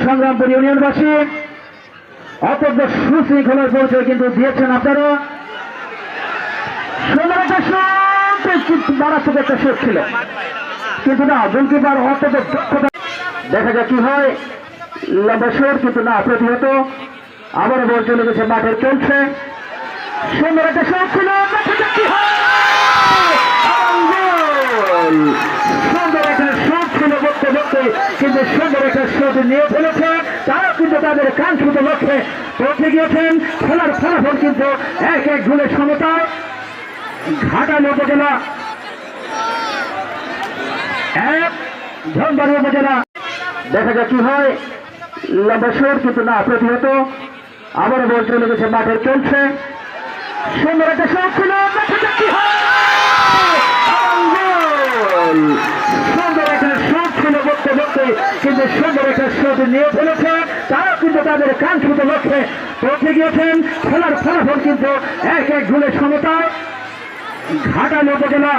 সংগ্রামপুর ইউনিয়নবাসী অত্যন্ত সুশৃঙ্খলার পরিচয় কিন্তু দিয়েছেন আপনারা। সুন্দর একটা শট, মারাত্মক একটা শট ছিল, কিন্তু না গোলকিপার অত্যন্ত দক্ষতা। দেখা যাক কি হয়, লম্বা শট কিন্তু না প্রতিহত। আবারও বল চলে গেছে মাঠের চলছে। সুন্দর একটা শট ছিল, দেখা যাক কি হয়। সুন্দর একটা শট ছিল বলতে বলতে, কিন্তু সুন্দর একটা শট নিয়ে ফেলেছে তারা, কিন্তু তাদের কাঙ্ক্ষিত লক্ষ্যে পৌঁছে গিয়েছেন। খেলার ফলাফল কিন্তু 1-1 গোলের সমতায়। ঘাটাল উপজেলা 1, ধনবাড়ি উপজেলা। দেখা যাক কি হয়, লম্বা শট কিন্তু না প্রতিহত। আবারও বল চলে গেছে মাঠের চলছে। সুন্দর একটা শট ছিল, দেখা যাক কি হয়। সুন্দর একটা শট ছিল বলতে বলতে, কিন্তু সুন্দর একটা শট নিয়ে ফেলেছে তারা, কিন্তু তাদের কাঙ্ক্ষিত লক্ষ্যে পৌঁছে গিয়েছেন। খেলার ফলাফল কিন্তু 1-1 গোলের সমতায়। ঘাটাল উপজেলা